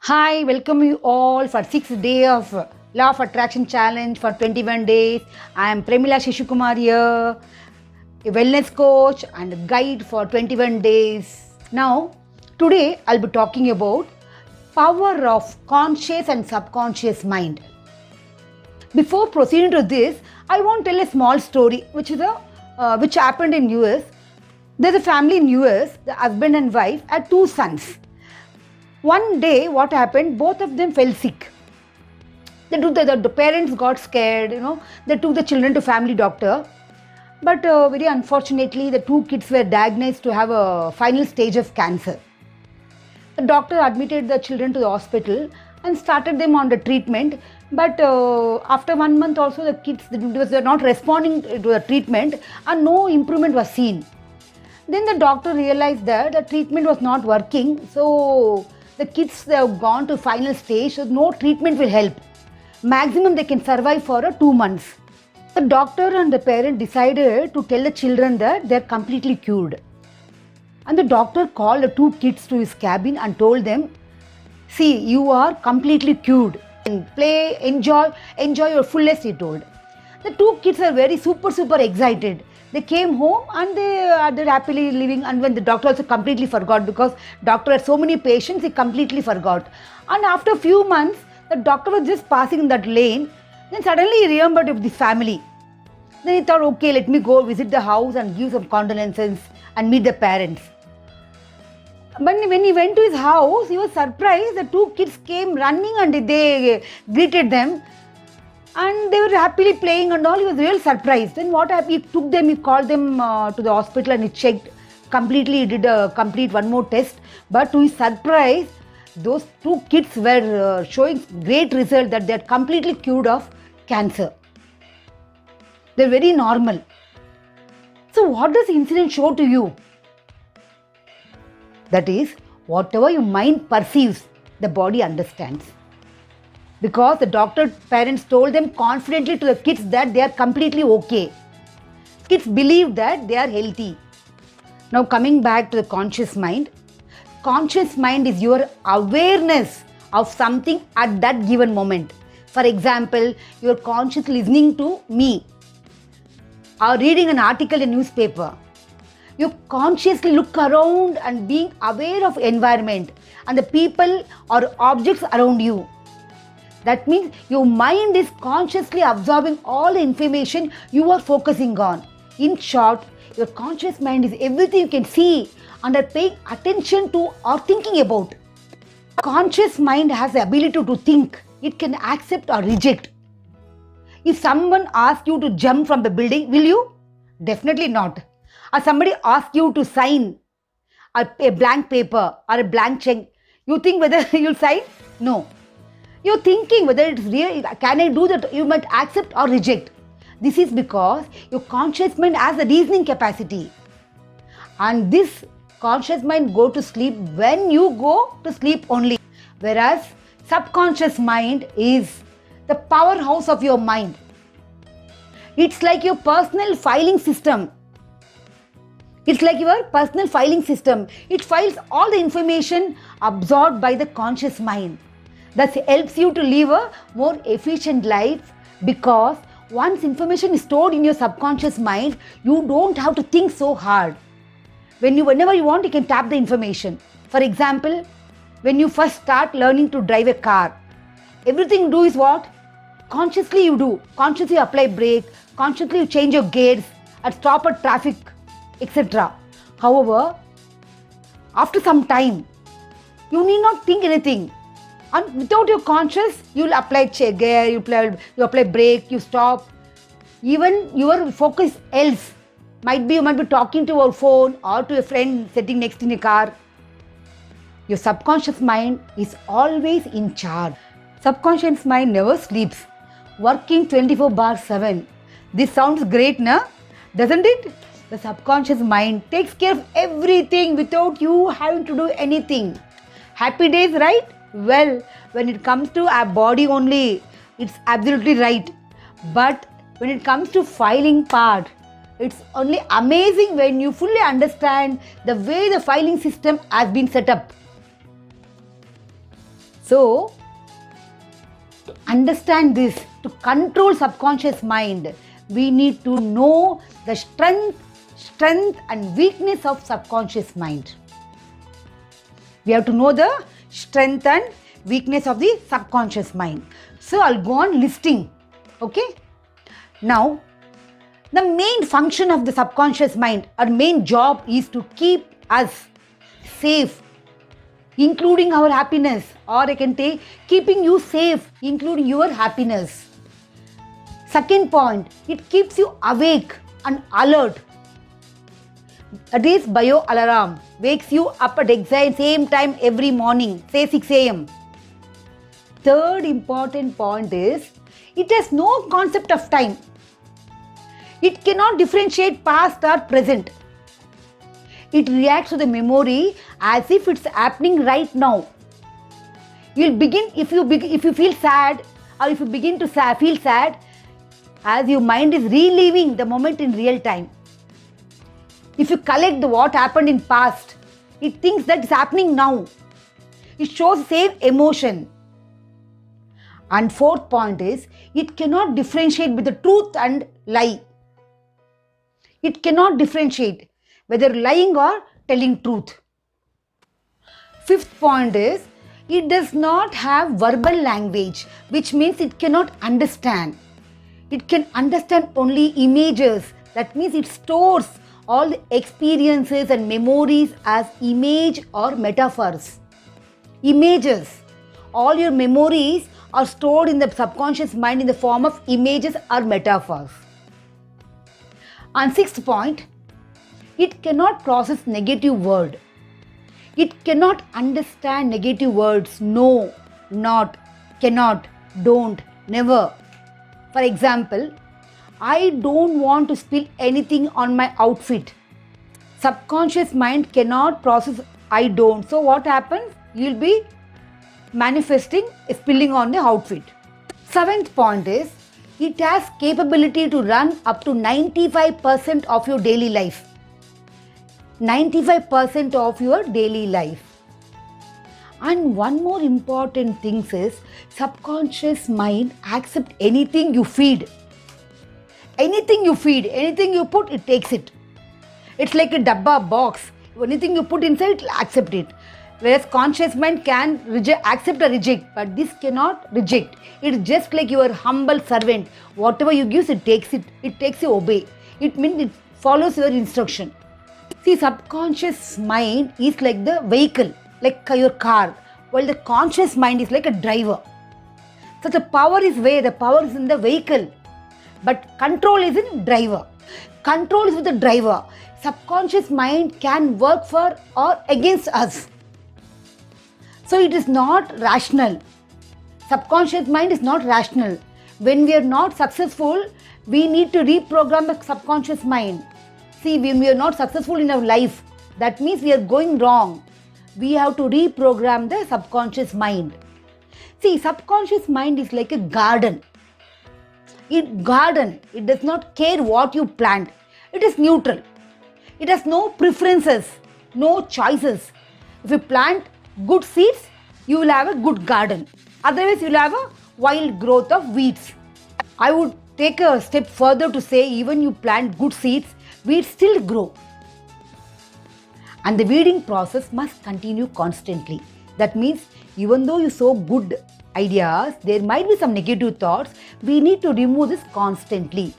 Hi, welcome you all for 6 day of Law of Attraction Challenge for 21 days. I am Premila Shishukumar here, a wellness coach and guide for 21 days. Now, today I'll be talking about power of conscious and subconscious mind. Before proceeding to this, I want to tell a small story which happened in US. There's a family in US. The husband and wife had two sons. One day, what happened? Both of them fell sick. The parents got scared, they took the children to family doctor. But very unfortunately, the two kids were diagnosed to have a final stage of cancer. The doctor admitted the children to the hospital and started them on the treatment. But after 1 month also, the kids were not responding to the treatment and no improvement was seen. Then the doctor realized that the treatment was not working. So the kids have gone to final stage, so no treatment will help. Maximum they can survive for 2 months. The doctor and the parent decided to tell the children that they are completely cured. And the doctor called the two kids to his cabin and told them, see, you are completely cured. And play, enjoy your fullest, he told. The two kids are very super excited. They came home and they are happily living, and when the doctor also completely forgot, because doctor had so many patients, he completely forgot. And after a few months, the doctor was just passing in that lane, then suddenly he remembered of the family. Then he thought, okay, let me go visit the house and give some condolences and meet the parents. But when he went to his house, he was surprised. The two kids came running and they greeted them. And they were happily playing and all. He was real surprised. Then what happened? He took them, he called them to the hospital and he checked completely. He did a complete one more test. But to his surprise, those two kids were showing great result that they are completely cured of cancer. They're very normal. So what does the incident show to you? That is, whatever your mind perceives, the body understands. Because the doctor parents told them confidently to the kids that they are completely okay. Kids believe that they are healthy. Now coming back to the conscious mind. Conscious mind is your awareness of something at that given moment. For example, you are consciously listening to me or reading an article in newspaper. You consciously look around and being aware of environment and the people or objects around you. That means your mind is consciously absorbing all the information you are focusing on. In short, your conscious mind is everything you can see and are paying attention to or thinking about. Conscious mind has the ability to think. It can accept or reject. If someone asks you to jump from the building, will you? Definitely not. Or somebody asks you to sign a blank paper or a blank check, you think whether you'll sign? No. You're thinking whether it's real, can I do that? You might accept or reject. This is because your conscious mind has the reasoning capacity. And this conscious mind go to sleep when you go to sleep only. Whereas subconscious mind is the powerhouse of your mind. It's like your personal filing system. It files all the information absorbed by the conscious mind. Thus helps you to live a more efficient life, because once information is stored in your subconscious mind, you don't have to think so hard. Whenever you want, you can tap the information. For example, when you first start learning to drive a car, everything you do is what? Consciously you do. Consciously you apply brake, consciously you change your gears and stop at traffic, etc. However, after some time, you need not think anything. And without your conscious, you will apply gear, you apply brake, you stop. Even your focus else. You might be talking to your phone or to a friend sitting next in a car. Your subconscious mind is always in charge. Subconscious mind never sleeps, working 24/7. This sounds great, na? Doesn't it? The subconscious mind takes care of everything without you having to do anything. Happy days, right? Well, when it comes to our body only, it's absolutely right. But when it comes to filing part, it's only amazing when you fully understand the way the filing system has been set up. So, to understand this, to control subconscious mind, we need to know the strength and weakness of subconscious mind. We have to know the strength and weakness of the subconscious mind. So I'll go on listing. Okay. Now, the main function of the subconscious mind, our main job is to keep us safe, including our happiness, or I can say keeping you safe, including your happiness. Second point, it keeps you awake and alert. That is bio alarm, wakes you up at exact same time every morning, say 6 a.m. Third important point is, it has no concept of time. It cannot differentiate past or present. It reacts to the memory as if it's happening right now. You'll begin, if you feel sad, or if you begin to feel sad, as your mind is reliving the moment in real time. If you collect what happened in past, it thinks that it's happening now. It shows the same emotion. And fourth point is, it cannot differentiate with the truth and lie. It cannot differentiate whether lying or telling truth. Fifth point is, it does not have verbal language, which means it cannot understand. It can understand only images. That means it stores all the experiences and memories as image or metaphors. Images. All your memories are stored in the subconscious mind in the form of images or metaphors. And sixth point, it cannot process negative word. It cannot understand negative words. No, not, cannot, don't, never. For example, I don't want to spill anything on my outfit. Subconscious mind cannot process I don't. So what happens? You'll be manifesting spilling on the outfit. Seventh point is, it has capability to run up to 95% of your daily life. 95% of your daily life. And one more important thing is, subconscious mind accepts anything you feed. Anything you feed, anything you put, it takes it. It's like a dabba box. Anything you put inside, it will accept it. Whereas conscious mind can accept or reject, but this cannot reject. It's just like your humble servant. Whatever you give, it takes it. It takes you obey. It means it follows your instruction. See, subconscious mind is like the vehicle, like your car, while the conscious mind is like a driver. So the power is where? The power is in the vehicle, but control is in driver. Control is with the driver. Subconscious mind can work for or against us. So it is not rational. Subconscious mind is not rational. When we are not successful, we need to reprogram the subconscious mind. See, when we are not successful in our life, that means we are going wrong. We have to reprogram the subconscious mind. See, subconscious mind is like a garden. It does not care what you plant. It is neutral. It has no preferences, no choices. If you plant good seeds, you will have a good garden. Otherwise, you will have a wild growth of weeds. I would take a step further to say, even you plant good seeds, weeds still grow. And the weeding process must continue constantly. That means, even though you sow good ideas, there might be some negative thoughts. We need to remove this constantly.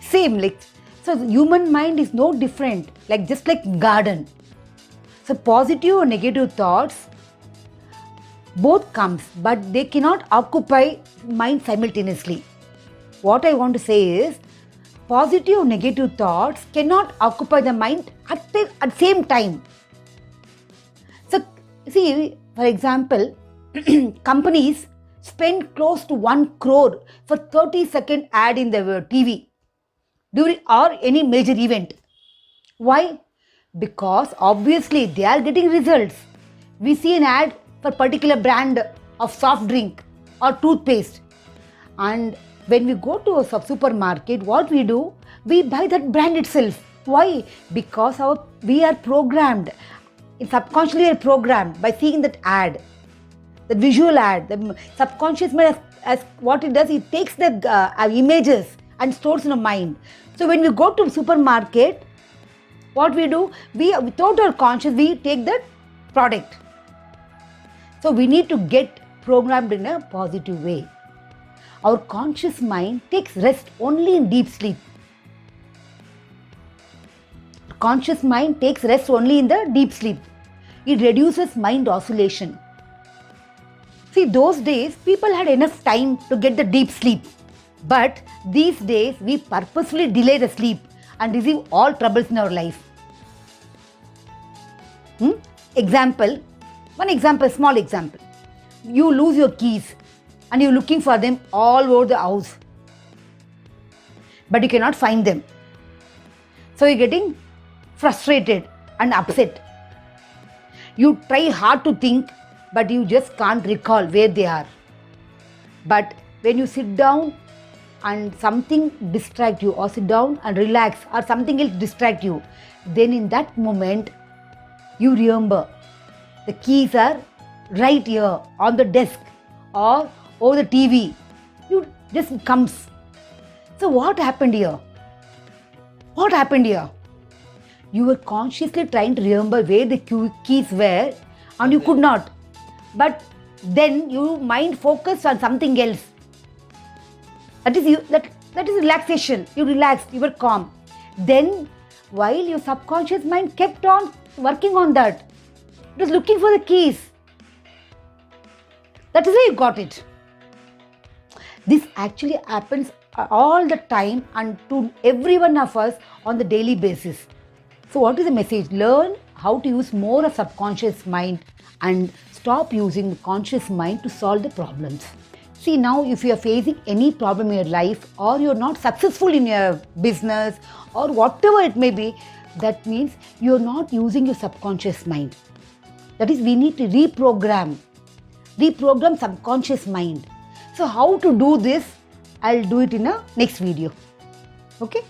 Same, so the human mind is no different, just like garden. So positive or negative thoughts both comes, but they cannot occupy mind simultaneously. What I want to say is, positive or negative thoughts cannot occupy the mind at the same time. So see, for example, companies spend close to 1 crore for 30-second ad in the TV during or any major event. Why? Because obviously they are getting results. We see an ad for particular brand of soft drink or toothpaste, and when we go to a supermarket, what we do? We buy that brand itself. Why? Because we are programmed. Subconsciously we are programmed by seeing that ad. the visual ad. The subconscious mind, as what it does, it takes the images and stores in the mind. So when we go to supermarket, what we do, we without our conscious, we take the product. So we need to get programmed in a positive way. Our conscious mind takes rest only in deep sleep. Conscious mind takes rest only in the deep sleep. It reduces mind oscillation. See, those days people had enough time to get the deep sleep. But these days we purposefully delay the sleep and receive all troubles in our life. Example, small example. You lose your keys and you're looking for them all over the house. But you cannot find them. So you're getting frustrated and upset. You try hard to think, but you just can't recall where they are. But when you sit down and something distract you, or sit down and relax, or something else distract you, then in that moment you remember the keys are right here on the desk or over the TV. You just comes. So what happened here? What happened here? You were consciously trying to remember where the keys were and you could not. But then your mind focused on something else. That is relaxation. You relaxed, you were calm. Then while your subconscious mind kept on working on that, it was looking for the keys. That is why you got it. This actually happens all the time and to every one of us on the daily basis. So what is the message? Learn how to use more of subconscious mind and stop using the conscious mind to solve the problems. See, now if you are facing any problem in your life, or you're not successful in your business, or whatever it may be, that means you're not using your subconscious mind. That is, we need to reprogram subconscious mind. So how to do this? I'll do it in a next video. Okay?